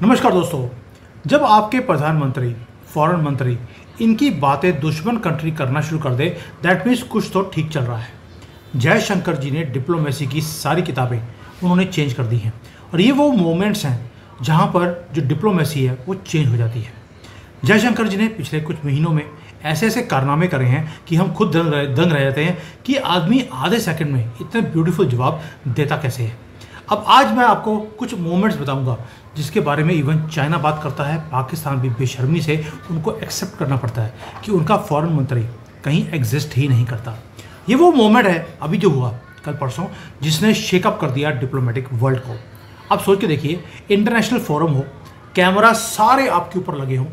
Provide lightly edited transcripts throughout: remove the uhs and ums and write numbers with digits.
नमस्कार दोस्तों। जब आपके प्रधानमंत्री, फॉरेन मंत्री इनकी बातें दुश्मन कंट्री करना शुरू कर दे, दैट मीन्स कुछ तो ठीक चल रहा है। जयशंकर जी ने डिप्लोमेसी की सारी किताबें उन्होंने चेंज कर दी हैं और ये वो मोमेंट्स हैं जहाँ पर जो डिप्लोमेसी है वो चेंज हो जाती है। जयशंकर जी ने पिछले कुछ महीनों में ऐसे ऐसे कारनामे करे हैं कि हम खुद दंग रह जाते हैं कि आदमी आधे सेकंड में इतने ब्यूटीफुल जवाब देता कैसे है। अब आज मैं आपको कुछ मोमेंट्स बताऊंगा जिसके बारे में इवन चाइना बात करता है, पाकिस्तान भी बेशर्मी से उनको एक्सेप्ट करना पड़ता है कि उनका फॉरेन मंत्री कहीं एग्जिस्ट ही नहीं करता। ये वो मोमेंट है अभी जो हुआ कल परसों जिसने शेकअप कर दिया डिप्लोमेटिक वर्ल्ड को। आप सोच के देखिए, इंटरनेशनल फोरम हो, कैमरा सारे आपके ऊपर लगे हों,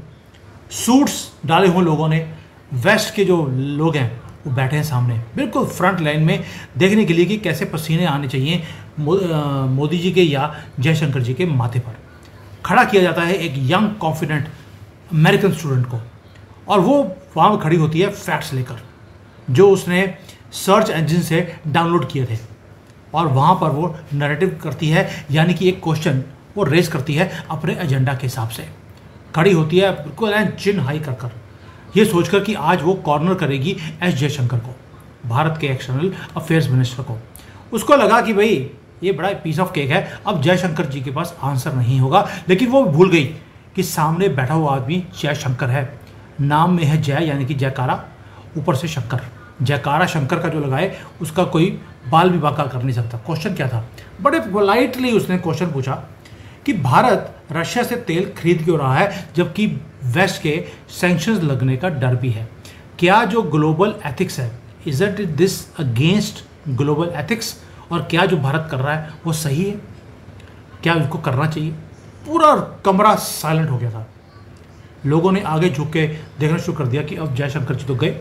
सूट्स डाले हों लोगों ने, वेस्ट के जो लोग हैं वो बैठे हैं सामने बिल्कुल फ्रंट लाइन में देखने के लिए कि कैसे पसीने आने चाहिए मोदी जी के या जयशंकर जी के माथे पर। खड़ा किया जाता है एक यंग कॉन्फिडेंट अमेरिकन स्टूडेंट को और वो वहाँ खड़ी होती है फैक्ट्स लेकर जो उसने सर्च इंजन से डाउनलोड किए थे और वहाँ पर वो नैरेटिव करती है, यानी कि एक क्वेश्चन वो रेज करती है अपने एजेंडा के हिसाब से। खड़ी होती है बिल्कुल चिन हाई कर ये सोचकर कि आज वो कॉर्नर करेगी एस जयशंकर को, भारत के एक्सटर्नल अफेयर्स मिनिस्टर को। उसको लगा कि भाई ये बड़ा पीस ऑफ केक है, अब जयशंकर जी के पास आंसर नहीं होगा, लेकिन वो भूल गई कि सामने बैठा हुआ आदमी जयशंकर है। नाम में है जय यानी कि जयकारा, ऊपर से शंकर। जयकारा शंकर का जो लगाए उसका कोई बाल भी बाका कर नहीं सकता। क्वेश्चन क्या था? बड़े पोलाइटली उसने क्वेश्चन पूछा कि भारत रशिया से तेल खरीद क्यों रहा है जबकि वेस्ट के सैंक्शंस लगने का डर भी है। क्या जो ग्लोबल एथिक्स है, is it this against global ethics, और क्या जो भारत कर रहा है वो सही है, क्या उसको करना चाहिए? पूरा कमरा साइलेंट हो गया था। लोगों ने आगे झुक के देखना शुरू कर दिया कि अब जयशंकर जी तो गए,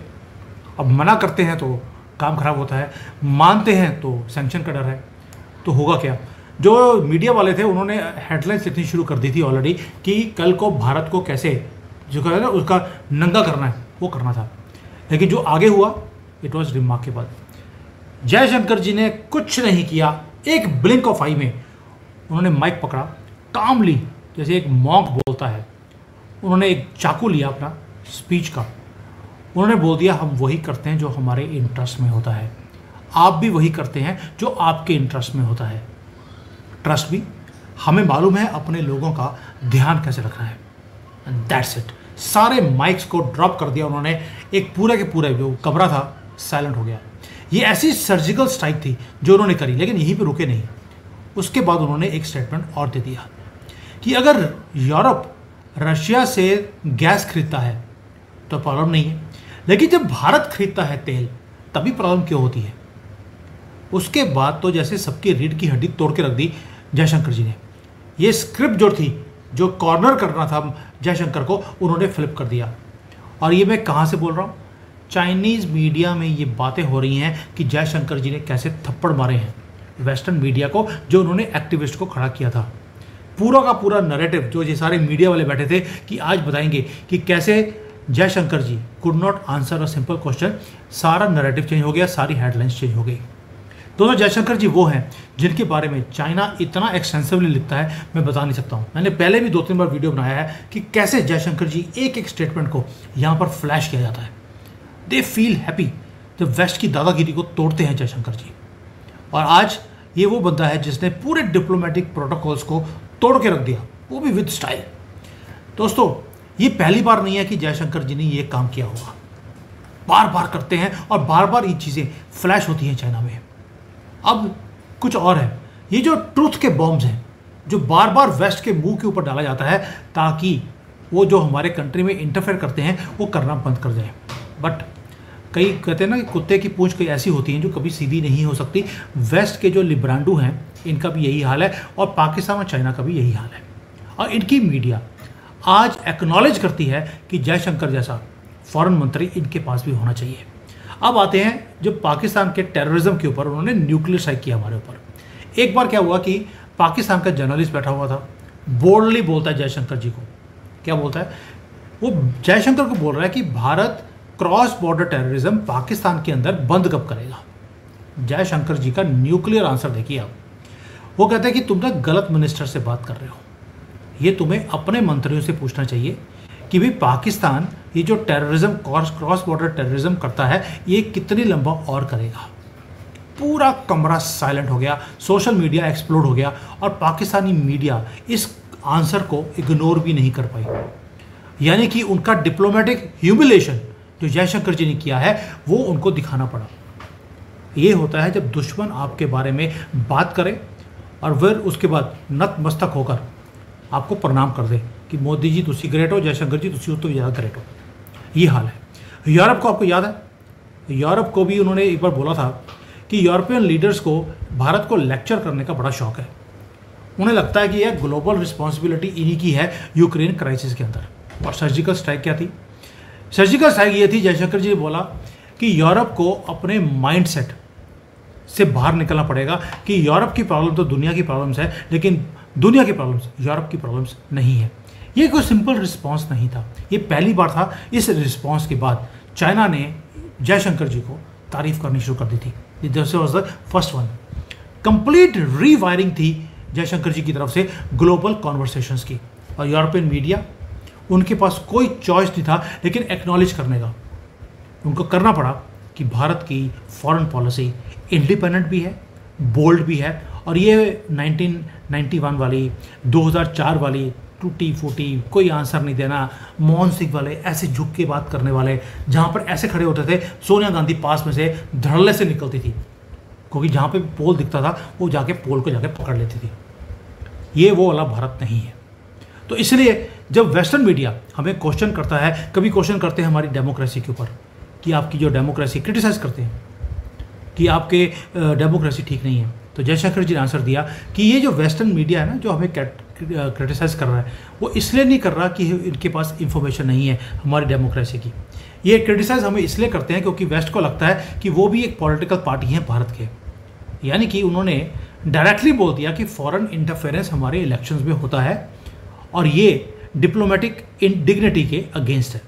अब मना करते हैं तो काम खराब होता है, मानते हैं तो सैंक्शन का डर है, तो होगा क्या? जो मीडिया वाले थे उन्होंने हेडलाइंस लिखनी शुरू कर दी थी ऑलरेडी कि कल को भारत को कैसे जो है ना उसका नंगा करना है वो करना था। लेकिन जो आगे हुआ इट वॉज रिमार्केबल। जयशंकर जी ने कुछ नहीं किया, एक ब्लिंक ऑफ आई में उन्होंने माइक पकड़ा, कामली जैसे एक मॉन्क बोलता है, उन्होंने एक चाकू लिया अपना स्पीच का, उन्होंने बोल दिया हम वही करते हैं जो हमारे इंटरेस्ट में होता है, आप भी वही करते हैं जो आपके इंटरेस्ट में होता है। ट्रस्ट भी, हमें मालूम है अपने लोगों का ध्यान कैसे रखना है। That's it. सारे माइक्स को ड्रॉप कर दिया उन्होंने, एक पूरे के पूरे जो कमरा था साइलेंट हो गया। ये ऐसी सर्जिकल स्ट्राइक थी जो उन्होंने करी, लेकिन यहीं पे रुके नहीं। उसके बाद उन्होंने एक स्टेटमेंट और दे दिया कि अगर यूरोप रशिया से गैस खरीदता है तो प्रॉब्लम नहीं है, लेकिन जब भारत खरीदता है तेल तभी प्रॉब्लम क्यों होती है? उसके बाद तो जैसे सबकी रीढ़ की हड्डी तोड़ के रख दी जयशंकर जी ने। ये स्क्रिप्ट जो थी, जो कॉर्नर करना था जयशंकर को, उन्होंने फ्लिप कर दिया। और ये मैं कहाँ से बोल रहा हूँ? चाइनीज़ मीडिया में ये बातें हो रही हैं कि जयशंकर जी ने कैसे थप्पड़ मारे हैं वेस्टर्न मीडिया को, जो उन्होंने एक्टिविस्ट को खड़ा किया था। पूरा का पूरा नैरेटिव जो ये सारे मीडिया वाले बैठे थे कि आज बताएंगे कि कैसे Jaishankar ji could not answer a simple question, सारा नैरेटिव चेंज हो गया, सारी हेडलाइंस चेंज हो गई। दोस्तों, जयशंकर जी वो हैं जिनके बारे में चाइना इतना एक्सटेंसिवली लिखता है, मैं बता नहीं सकता हूँ। मैंने पहले भी 2-3 बार वीडियो बनाया है कि कैसे जयशंकर जी एक एक स्टेटमेंट को यहाँ पर फ्लैश किया जाता है। दे फील हैप्पी जब वेस्ट की दादागिरी को तोड़ते हैं जयशंकर जी। और आज ये वो बंदा है जिसने पूरे डिप्लोमेटिक प्रोटोकॉल्स को तोड़ के रख दिया, वो भी विद स्टाइल। दोस्तों, ये पहली बार नहीं है कि जयशंकर जी ने ये काम किया होगा, बार बार करते हैं और बार बार ये चीज़ें फ्लैश होती हैं चाइना में। अब कुछ और है, ये जो ट्रूथ के बॉम्ब्स हैं जो बार बार वेस्ट के मुंह के ऊपर डाला जाता है ताकि वो जो हमारे कंट्री में इंटरफेयर करते हैं वो करना बंद कर जाए। बट कई कहते हैं ना कि कुत्ते की पूंछ कई ऐसी होती हैं जो कभी सीधी नहीं हो सकती। वेस्ट के जो लिब्रांडू हैं इनका भी यही हाल है और पाकिस्तान और चाइना का भी यही हाल है। और इनकी मीडिया आज एक्नॉलेज करती है कि जयशंकर जैसा फॉरेन मंत्री इनके पास भी होना चाहिए। अब आते हैं जो पाकिस्तान के टेररिज्म के ऊपर उन्होंने न्यूक्लियर स्ट्राइक किया हमारे ऊपर। एक बार क्या हुआ कि पाकिस्तान का जर्नलिस्ट बैठा हुआ था, बोल्डली बोलता है जयशंकर जी को। क्या बोलता है वो? जयशंकर को बोल रहा है कि Bharat cross border terrorism Pakistan के अंदर बंद कब करेगा। जयशंकर जी का न्यूक्लियर आंसर देखिए आप। वो कहते हैं कि तुम ना गलत मिनिस्टर से बात कर रहे हो। ये तुम्हें अपने मंत्रियों से पूछना चाहिए कि भाई पाकिस्तान ये जो टेररिज्म क्रॉस बॉर्डर टेररिज्म करता है ये कितनी लंबा और करेगा। पूरा कमरा साइलेंट हो गया, सोशल मीडिया एक्सप्लोड हो गया और पाकिस्तानी मीडिया इस आंसर को इग्नोर भी नहीं कर पाई। यानी कि उनका डिप्लोमेटिक ह्यूमिलेशन जो जयशंकर जी ने किया है वो उनको दिखाना पड़ा। ये होता है जब दुश्मन आपके बारे में बात करे और फिर उसके बाद नतमस्तक होकर आपको प्रणाम कर दे कि मोदी जी तुसी ग्रेट हो, जयशंकर जी तुसी तो ज़्यादा ग्रेट हो। ये हाल है। यूरोप को आपको याद है, यूरोप को भी उन्होंने एक बार बोला था कि यूरोपियन लीडर्स को भारत को लेक्चर करने का बड़ा शौक है। उन्हें लगता है कि यह ग्लोबल रिस्पॉन्सिबिलिटी इन्हीं की है यूक्रेन क्राइसिस के अंदर। और सर्जिकल स्ट्राइक क्या थी? सर्जिकल स्ट्राइक ये थी, जयशंकर जी ने बोला कि यूरोप को अपने माइंडसेट से बाहर निकलना पड़ेगा कि यूरोप की प्रॉब्लम तो दुनिया की प्रॉब्लम्स है, लेकिन दुनिया की प्रॉब्लम्स यूरोप की प्रॉब्लम्स नहीं है। ये कोई सिंपल रिस्पांस नहीं था, ये पहली बार था। इस रिस्पांस के बाद चाइना ने जयशंकर जी को तारीफ करनी शुरू कर दी थी। This was the first one. Complete rewiring थी जयशंकर जी की तरफ से ग्लोबल कॉन्वर्सेशंस की। और यूरोपियन मीडिया, उनके पास कोई चॉइस नहीं था लेकिन एक्नॉलेज करने का। उनको करना पड़ा कि भारत की फॉरेन पॉलिसी इंडिपेंडेंट भी है, बोल्ड भी है। और ये 1991 वाली, 2004 वाली टूटी फूटी कोई आंसर नहीं देना, मनमोहन सिंह वाले ऐसे झुक के बात करने वाले, जहाँ पर ऐसे खड़े होते थे सोनिया गांधी पास में से धड़ल्ले से निकलती थी, क्योंकि जहाँ पे पोल दिखता था वो जाके पोल को जाके पकड़ लेती थी। ये वो वाला भारत नहीं है। तो इसलिए जब वेस्टर्न मीडिया हमें क्वेश्चन करता है, कभी क्वेश्चन करते हैं हमारी डेमोक्रेसी के ऊपर कि आपकी जो डेमोक्रेसी, क्रिटिसाइज करते हैं कि आपके डेमोक्रेसी ठीक नहीं है, तो जयशंकर जी ने आंसर दिया कि ये जो वेस्टर्न मीडिया है ना, जो हमें क्रिटिसाइज कर रहा है, वो इसलिए नहीं कर रहा कि इनके पास इंफॉर्मेशन नहीं है हमारी डेमोक्रेसी की। ये क्रिटिसाइज हमें इसलिए करते हैं क्योंकि वेस्ट को लगता है कि वो भी एक पॉलिटिकल पार्टी है भारत के। यानी कि उन्होंने डायरेक्टली बोल दिया कि फॉरेन इंटरफेरेंस हमारे इलेक्शंस में होता है और ये डिप्लोमेटिक डिग्निटी के अगेंस्ट है।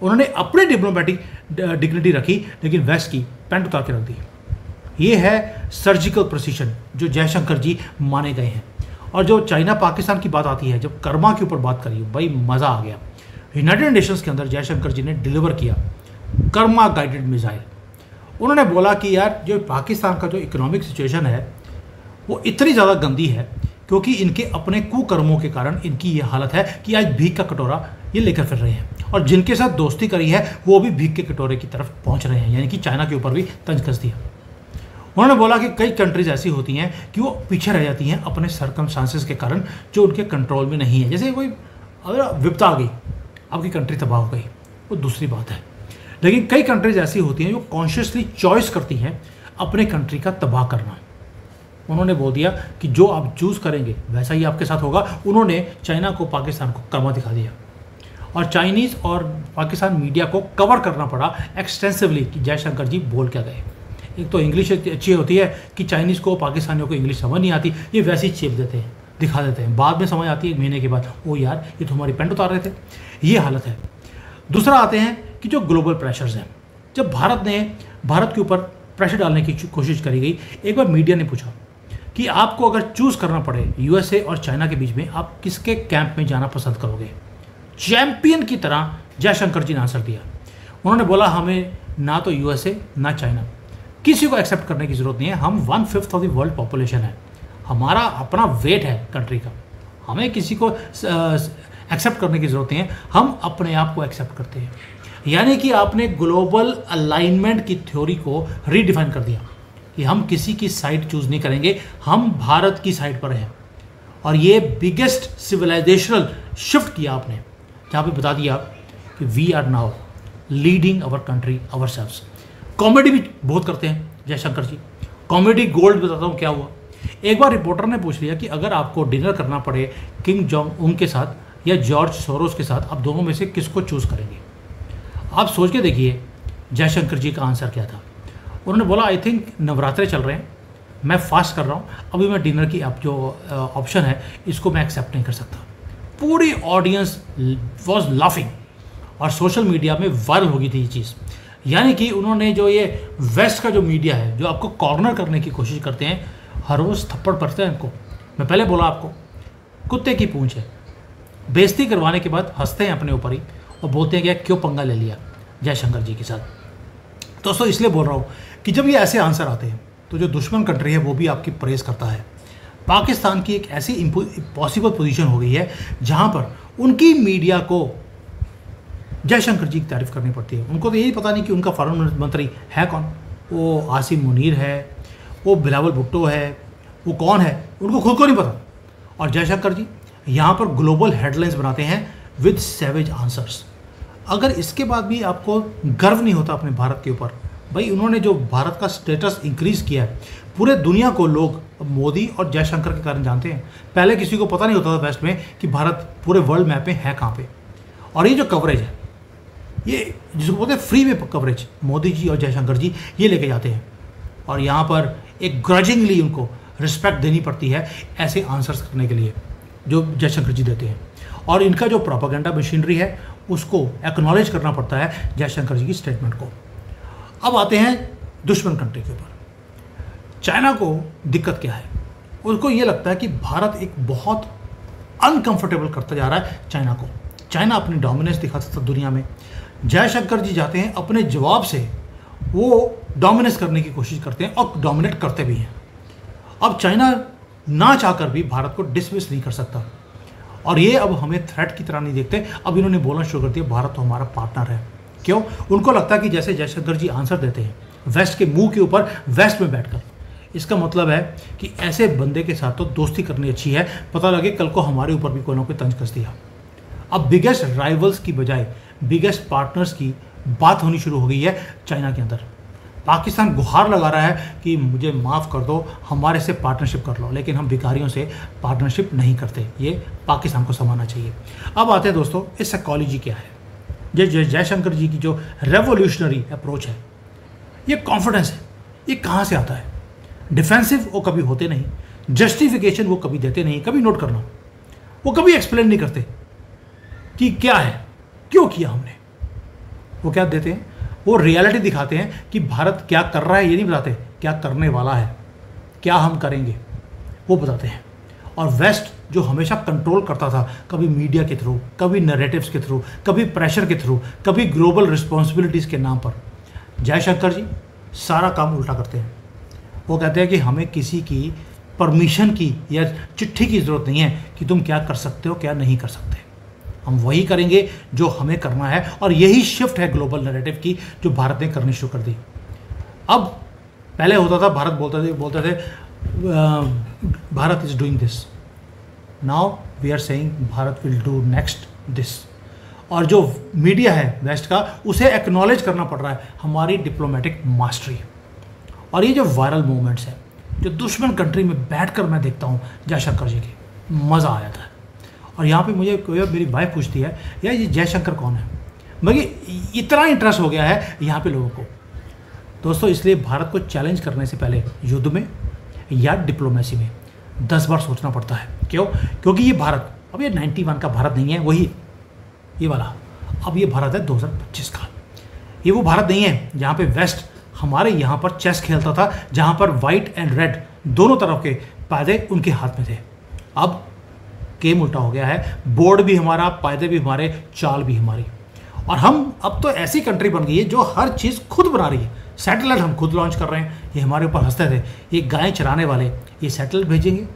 उन्होंने अपनी डिप्लोमेटिक डिग्निटी रखी लेकिन वेस्ट की पैंट उतार के रख दी। ये है सर्जिकल प्रिसीजन जो जयशंकर जी माने गए हैं। और जो चाइना पाकिस्तान की बात आती है, जब कर्मा के ऊपर बात करी, भाई मज़ा आ गया। यूनाइटेड नेशंस के अंदर जयशंकर जी ने डिलीवर किया कर्मा गाइडेड मिसाइल। उन्होंने बोला कि यार जो पाकिस्तान का जो इकोनॉमिक सिचुएशन है वो इतनी ज़्यादा गंदी है क्योंकि इनके अपने कुकर्मों के कारण इनकी ये हालत है कि आज भीख का कटोरा ये लेकर फिर रहे हैं, और जिनके साथ दोस्ती करी है वो भी भीख के कटोरे की तरफ पहुंच रहे हैं, यानी कि चाइना के ऊपर भी तंज कस दिया। उन्होंने बोला कि कई कंट्रीज ऐसी होती हैं कि वो पीछे रह जाती हैं अपने सर्कमस्टांसेस के कारण जो उनके कंट्रोल में नहीं है। जैसे कोई अगर विपदा आ गई, आपकी कंट्री तबाह हो गई, वो दूसरी बात है, लेकिन कई कंट्रीज ऐसी होती हैं जो कॉन्शियसली चॉइस करती हैं अपने कंट्री का तबाह करना। उन्होंने बोल दिया कि जो आप चूज़ करेंगे वैसा ही आपके साथ होगा। उन्होंने चाइना को, पाकिस्तान को कर्मा दिखा दिया और चाइनीज़ और पाकिस्तान मीडिया को कवर करना पड़ा एक्सटेंसिवली कि जयशंकर जी बोल क्या गए। एक तो इंग्लिश अच्छी होती है कि चाइनीज़ को, पाकिस्तानियों को इंग्लिश समझ नहीं आती, ये वैसे ही चेप देते हैं, दिखा देते हैं, बाद में समझ आती है 1 महीने के बाद, ओ यार ये तो हमारी पेंट उतार रहे थे। ये हालत है। दूसरा आते हैं कि जो ग्लोबल प्रेशर्स हैं, जब भारत के ऊपर प्रेशर डालने की कोशिश करी गई, एक बार मीडिया ने पूछा कि आपको अगर चूज़ करना पड़े यूएसए और चाइना के बीच में, आप किसके कैंप में जाना पसंद करोगे? चैंपियन की तरह जयशंकर जी ने आंसर दिया। उन्होंने बोला हमें ना तो यूएसए ना चाइना, किसी को एक्सेप्ट करने की ज़रूरत नहीं है। हम 1/5 ऑफ द वर्ल्ड पॉपुलेशन है, हमारा अपना वेट है कंट्री का, हमें किसी को एक्सेप्ट करने की ज़रूरत नहीं है, हम अपने आप को एक्सेप्ट करते हैं। यानी कि आपने ग्लोबल अलाइनमेंट की थ्योरी को रीडिफाइन कर दिया कि हम किसी की साइड चूज़ नहीं करेंगे, हम भारत की साइड पर हैं। और ये बिगेस्ट सिविलाइजेशनल शिफ्ट किया आपने, जहाँ पे बता दिया कि we are now leading our country ourselves. Comedy भी बहुत करते हैं जयशंकर जी, कॉमेडी गोल्ड बताता हूँ क्या हुआ। एक बार रिपोर्टर ने पूछ लिया कि अगर आपको डिनर करना पड़े किंग जोंग उन के साथ या जॉर्ज सोरोस के साथ, आप दोनों में से किसको चूज़ करेंगे? आप सोच के देखिए जयशंकर जी का आंसर क्या था। उन्होंने बोला आई थिंक नवरात्रे चल रहे हैं, मैं फास्ट कर रहा हूँ, अभी मैं डिनर की आप जो ऑप्शन है इसको मैं एक्सेप्ट नहीं कर सकता। पूरी ऑडियंस वॉज लाफिंग और सोशल मीडिया में वायरल हो गई थी ये चीज़। यानी कि उन्होंने जो ये वेस्ट का जो मीडिया है जो आपको कॉर्नर करने की कोशिश करते हैं, हर रोज़ थप्पड़ पड़ते हैं इनको। मैं पहले बोला आपको, कुत्ते की पूंछ है, बेइज्जती करवाने के बाद हंसते हैं अपने ऊपर ही और बोलते हैं कि यार क्यों पंगा ले लिया जयशंकर जी के साथ। दोस्तों इसलिए बोल रहा हूँ कि जब ये ऐसे आंसर आते हैं तो जो दुश्मन कंट्री है वो भी आपकी प्रेज़ करता है। पाकिस्तान की एक ऐसी इम्पॉसिबल पोजीशन हो गई है जहाँ पर उनकी मीडिया को जयशंकर जी की तारीफ करनी पड़ती है। उनको तो यही पता नहीं कि उनका फॉरेन मंत्री है कौन, वो आसिम मुनीर है, वो बिलावल भुट्टो है, वो कौन है, उनको खुद को नहीं पता। और जयशंकर जी यहाँ पर ग्लोबल हेडलाइंस बनाते हैं विद सैवेज आंसर्स। अगर इसके बाद भी आपको गर्व नहीं होता अपने भारत के ऊपर, भाई उन्होंने जो भारत का स्टेटस इंक्रीज़ किया है, पूरे दुनिया को लोग अब मोदी और जयशंकर के कारण जानते हैं। पहले किसी को पता नहीं होता था वेस्ट में कि भारत पूरे वर्ल्ड मैप में है कहाँ पे। और ये जो कवरेज है, ये जिसको बोलते हैं फ्री में कवरेज, मोदी जी और जयशंकर जी ये लेके जाते हैं। और यहाँ पर एक ग्रजिंगली उनको रिस्पेक्ट देनी पड़ती है ऐसे आंसर्स करने के लिए जो जयशंकर जी देते हैं। और इनका जो प्रोपेगेंडा मशीनरी है उसको एक्नॉलेज करना पड़ता है जयशंकर जी की स्टेटमेंट को। अब आते हैं दुश्मन कंट्री के ऊपर। चाइना को दिक्कत क्या है, उसको ये लगता है कि भारत एक बहुत अनकंफर्टेबल करता जा रहा है चाइना को। चाइना अपनी डोमिनेंस दिखाता था दुनिया में, जयशंकर जी जाते हैं अपने जवाब से वो डोमिनेंस करने की कोशिश करते हैं और डोमिनेट करते भी हैं। अब चाइना ना चाहकर भी भारत को डिसमिस नहीं कर सकता और ये अब हमें थ्रेट की तरह नहीं देखते। अब इन्होंने बोलना शुरू कर दिया भारत तो हमारा पार्टनर है। क्यों? उनको लगता है कि जैसे जयशंकर जी आंसर देते हैं वेस्ट के मुंह के ऊपर वेस्ट में बैठकर, इसका मतलब है कि ऐसे बंदे के साथ तो दोस्ती करनी अच्छी है, पता लगे कल को हमारे ऊपर भी कोई ना कोई तंज कस दिया। अब बिगेस्ट राइवल्स की बजाय बिगेस्ट पार्टनर्स की बात होनी शुरू हो गई है चाइना के अंदर। पाकिस्तान गुहार लगा रहा है कि मुझे माफ़ कर दो, हमारे से पार्टनरशिप कर लो, लेकिन हम भिखारियों से पार्टनरशिप नहीं करते। ये पाकिस्तान को समझना चाहिए। अब आते हैं दोस्तों, इस साइकोलॉजी क्या है। जयशंकर जी की जो रेवोल्यूशनरी अप्रोच है, ये कॉन्फिडेंस है, ये कहाँ से आता है? डिफेंसिव वो कभी होते नहीं, जस्टिफिकेशन वो कभी देते नहीं। कभी नोट करना, वो कभी एक्सप्लेन नहीं करते कि क्या है, क्यों किया हमने। वो क्या देते हैं, वो रियलिटी दिखाते हैं कि भारत क्या कर रहा है, ये नहीं बताते क्या करने वाला है, क्या हम करेंगे, वो बताते हैं। और वेस्ट जो हमेशा कंट्रोल करता था, कभी मीडिया के थ्रू, कभी नैरेटिव्स के थ्रू, कभी प्रेशर के थ्रू, कभी ग्लोबल रिस्पॉन्सिबिलिटीज़ के नाम पर, जयशंकर जी सारा काम उल्टा करते हैं। वो कहते हैं कि हमें किसी की परमिशन की या चिट्ठी की ज़रूरत नहीं है कि तुम क्या कर सकते हो क्या नहीं कर सकते, हम वही करेंगे जो हमें करना है। और यही शिफ्ट है ग्लोबल नैरेटिव की जो भारत ने करनी शुरू कर दी। अब पहले होता था भारत बोलते थे Bharat is doing this, now we are saying Bharat will do next this. और जो मीडिया है वेस्ट का, उसे एक्नॉलेज करना पड़ रहा है हमारी डिप्लोमेटिक मास्टरी। और ये जो वायरल मूवमेंट्स हैं जो दुश्मन कंट्री में बैठकर मैं देखता हूँ जयशंकर जी की, मज़ा आ जाता है। और यहाँ पे मुझे मेरी वाइफ पूछती है यार ये जयशंकर कौन है, मगर इतना इंटरेस्ट हो गया है यहाँ पे लोगों को। दोस्तों इसलिए भारत को चैलेंज करने से पहले युद्ध में या डिप्लोमेसी में 10 बार सोचना पड़ता है। क्यों? क्योंकि ये भारत अब ये 91 का भारत नहीं है, वही ये वाला, अब ये भारत है 2025 का। ये वो भारत नहीं है जहाँ पे वेस्ट हमारे यहाँ पर चेस खेलता था, जहाँ पर वाइट एंड रेड दोनों तरफ के पायदे उनके हाथ में थे। अब गेम उल्टा हो गया है, बोर्ड भी हमारा, पायदे भी हमारे, चाल भी हमारी। और हम अब तो ऐसी कंट्री बन गई है जो हर चीज़ खुद बना रही है। सैटेलाइट हम खुद लॉन्च कर रहे हैं, ये हमारे ऊपर हंसते थे, ये गायें चराने वाले ये सैटेलाइट भेजेंगे,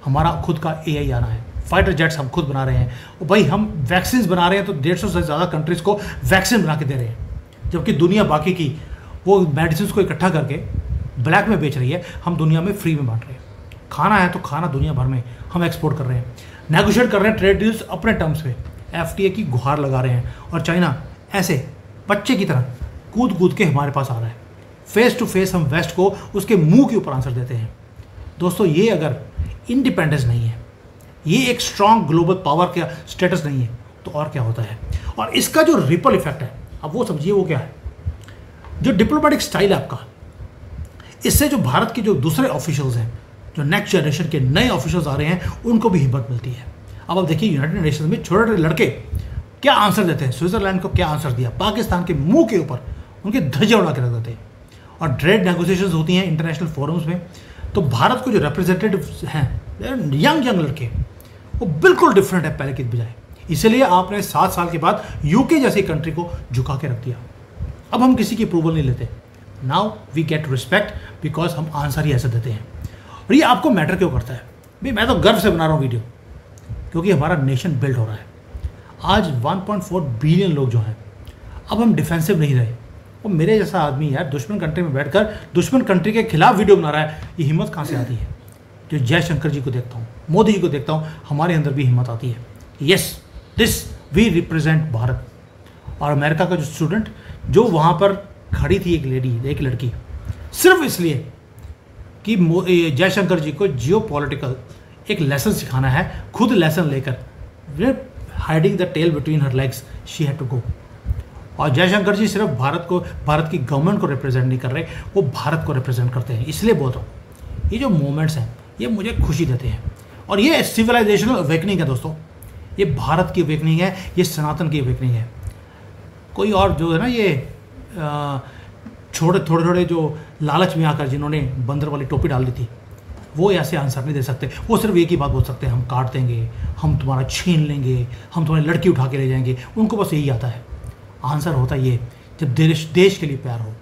हमारा खुद का AI आना है, फाइटर जेट्स हम खुद बना रहे हैं। और भाई हम वैक्सीन बना रहे हैं तो 150 से ज़्यादा कंट्रीज़ को वैक्सीन बना के दे रहे हैं, जबकि दुनिया बाकी की वो मेडिसिन को इकट्ठा करके ब्लैक में बेच रही है, हम दुनिया में फ्री में बांट रहे हैं। खाना है तो खाना दुनिया भर में हम एक्सपोर्ट कर रहे हैं, नेगोशिएट कर रहे हैं ट्रेड डील्स अपने टर्म्स पे, FTA की गुहार लगा रहे हैं। और चाइना ऐसे बच्चे की तरह कूद कूद के हमारे पास आ रहा है। फेस टू फेस हम वेस्ट को उसके मुंह के ऊपर आंसर देते हैं। दोस्तों ये अगर इंडिपेंडेंस नहीं है, ये एक स्ट्रॉन्ग ग्लोबल पावर का स्टेटस नहीं है, तो और क्या होता है? और इसका जो रिपल इफेक्ट है, अब वो समझिए वो क्या है। जो डिप्लोमेटिक स्टाइल है आपका, इससे जो भारत के जो दूसरे ऑफिशियल्स हैं, जो नेक्स्ट जनरेशन के नए ऑफिशियल्स आ रहे हैं, उनको भी हिम्मत मिलती है। अब आप देखिए यूनाइटेड नेशंस में छोटे छोटे लड़के क्या आंसर देते हैं। स्विट्जरलैंड को क्या आंसर दिया, पाकिस्तान के मुंह के ऊपर उनके धज्जे उड़ा के रख देते हैं। और ट्रेड नेगोशिएशंस होती हैं इंटरनेशनल फोरम्स में, तो भारत को जो रिप्रेजेंटेटिव हैं यंग लड़के, वो बिल्कुल डिफरेंट है पहले की बजाय। इसलिए आपने 7 साल के बाद यूके जैसी कंट्री को झुका के रख दिया। अब हम किसी की अप्रूवल नहीं लेते। Now we get respect because हम आंसर ही ऐसे देते हैं। और ये आपको मैटर क्यों करता है? भाई मैं तो गर्व से बना रहा हूँ वीडियो, क्योंकि हमारा नेशन बिल्ड हो रहा है। आज 1.4 बिलियन लोग जो हैं, अब हम डिफेंसिव नहीं रहे। वो मेरे जैसा आदमी यार दुश्मन कंट्री में बैठकर दुश्मन कंट्री के खिलाफ वीडियो बना रहा है, ये हिम्मत कहाँ से आती है? जो जयशंकर जी को देखता हूँ, मोदी जी को देखता हूँ, हमारे अंदर भी हिम्मत आती है। Yes, this we represent Bharat. और अमेरिका का जो स्टूडेंट जो वहाँ पर खड़ी थी, एक लड़की, सिर्फ इसलिए कि जयशंकर जी को जियोपॉलिटिकल एक लेसन सिखाना है, खुद लेसन लेकर hiding the tail between her legs she had to go. और जयशंकर जी सिर्फ भारत की गवर्नमेंट को रिप्रेजेंट नहीं कर रहे, वो भारत को रिप्रेजेंट करते हैं। इसलिए बोल रहा हूँ, ये जो मोमेंट्स हैं ये मुझे खुशी देते हैं। और ये सिविलाइजेशनल अवेकनिंग है दोस्तों, ये भारत की अवेकनिंग है, ये सनातन की अवेकनिंग है। कोई और जो है ना, ये थोड़े जो लालच में आकर जिन्होंने बंदर वाली टोपी डाल दी थी, वो ऐसे आंसर नहीं दे सकते। वो सिर्फ एक ही बात बोल सकते हैं, हम काट देंगे, हम तुम्हारा छीन लेंगे, हम तुम्हारी लड़की उठा के ले जाएंगे। उनको बस यही आता है। आंसर होता ये जब देश के लिए प्यार हो।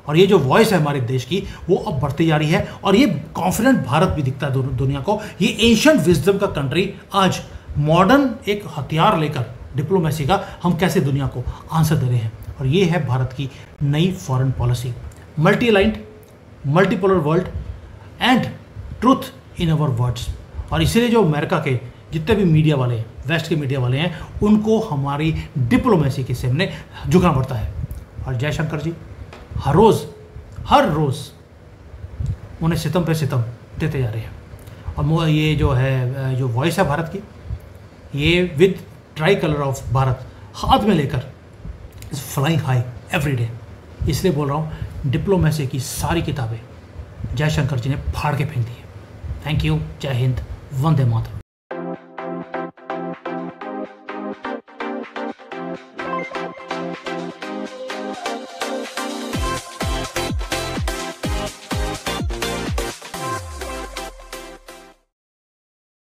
और ये जो वॉइस है हमारे देश की, वो अब बढ़ती जा रही है। और ये कॉन्फिडेंट भारत भी दिखता है दुनिया को। ये एंशिएंट विजडम का कंट्री आज मॉडर्न एक हथियार लेकर डिप्लोमेसी का हम कैसे दुनिया को आंसर दे रहे हैं। और ये है भारत की नई foreign policy, multi aligned, multipolar world and truth in our words. और इसीलिए जो अमेरिका के जितने भी मीडिया वाले, वेस्ट के मीडिया वाले हैं, उनको हमारी डिप्लोमेसी के सामने झुकना पड़ता है। और जयशंकर जी हर रोज़ उन्हें सितम पे सितम देते जा रहे हैं। और ये जो है, जो वॉइस है भारत की, ये with try colour of Bharat हाथ में लेकर is flying high every day. इसलिए बोल रहा हूँ, डिप्लोमेसी की सारी किताबें जयशंकर जी ने फाड़ के फेंक दी है। थैंक यू, जय हिंद, वंदे मातरम।